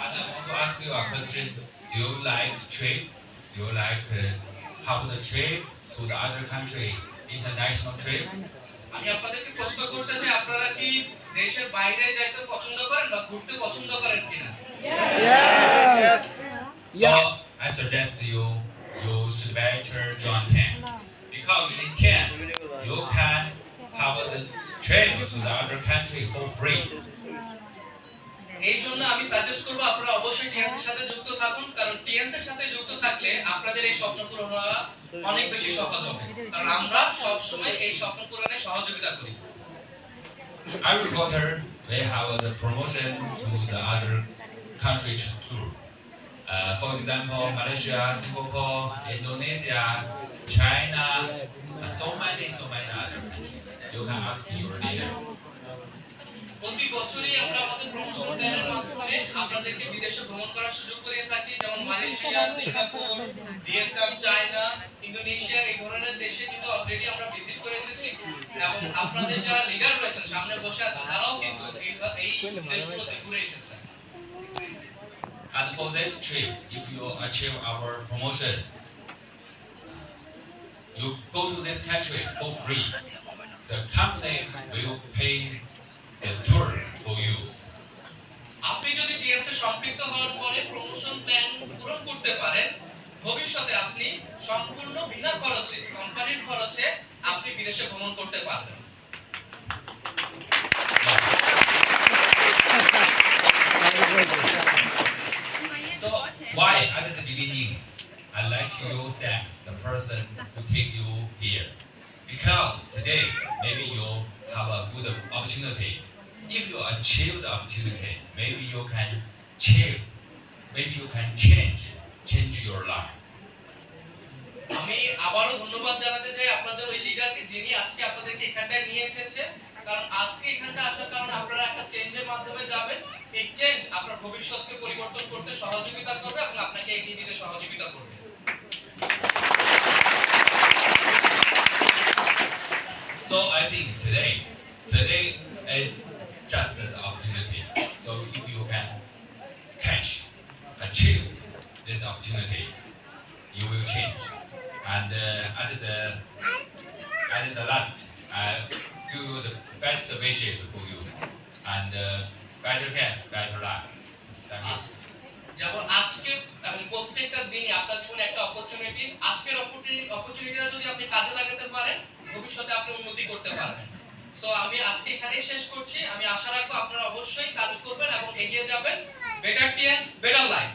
And I want to ask you a question. Do you like trip? Do you like have the trip to the other country, international trip? আমি আপনাদেরকে প্রশ্ন করতে চাই আপনারা কি দেশের বাইরে যাইতে পছন্দ করেন বা ঘুরতে পছন্দ করেন কিনা? Yes. So I suggest you should better join hands because in hands you can have the trip to the other country for free. এই জন্য আমি সাজেস্ট করব আপনারা অবশ্যই টিএনস এর সাথে যুক্ত থাকুন, কারণ টিএনস এর সাথে যুক্ত থাকলে আপনাদের এই স্বপ্ন পূরণ হওয়া অনেক বেশি সহজ হবে, কারণ আমরা সব সময় এই স্বপ্ন পূরণে সহযোগিতা করি। Every quarter we have the promotion to the other countries too. For example, Malaysia, Singapore, Indonesia, China, and so many other countries. You can ask your leaders. প্রতি বছরই আমরা আমাদের প্রমোশন প্ল্যানের মাধ্যমে আপনাদেরকে বিদেশে ভ্রমণ করার সুযোগ করে থাকি, যেমন Malaysia, Singapore, Vietnam, China, Indonesia এই ধরনের দেশে কিন্তু অলরেডি আমরা ভিজিট করে এসেছি এবং আপনাদের যারা লিডার রয়েছেন সামনে বসে আছেন তারাও কিন্তু এই দেশগুলোতে ঘুরে এসেছেন। And for this trip, if you achieve our promotion, you go to this country for free. The company will pay the tour for you. আপনি যদি টিএনসি সম্পৃক্ত হওয়ার পরে প্রমোশন প্ল্যান পূরণ করতে পারেন, ভবিষ্যতে আপনি সম্পূর্ণ বিনা খরচে কোম্পানির খরচে আপনি বিদেশে ভ্রমণ করতে পারবেন। So why at the beginning I like you thank the person who take you here, because today maybe you have a good opportunity. If you achieve the opportunity, maybe you can achieve, maybe you can change your life. আমি আবারও ধন্যবাদ জানাতে চাই আপনাদের ওই লিডারকে যিনি আজকে আপনাদেরকে এখানটায় নিয়ে এসেছে, কারণ আজকে এখানটা আসার কারণে আপনারা একটা চেঞ্জের মাধ্যমে যাবেন। এই চেঞ্জ আপনার ভবিষ্যৎকে পরিবর্তন করতে সহযোগিতা করবে এবং আপনাকে এগিয়ে দিতে সহযোগিতা করবে। So I think today is just the opportunity. So if you can achieve this opportunity, you will change. And at the last, I give you the best wishes for you, and better chance, better luck. Thank you. যেমন আজকে এবং প্রত্যেকটা দিনই আপনার জীবনে একটা opportunity, আজকের অপরচুনিটিটা যদি আপনি কাজে লাগাতে পারেন ভবিষ্যতে আপনি উন্নতি করতে পারবেন। সো আমি আজকে এখানেই শেষ করছি। আমি আশা রাখবো আপনারা অবশ্যই কাজ করবেন এবং এগিয়ে যাবেন। Better টিএনস, better life.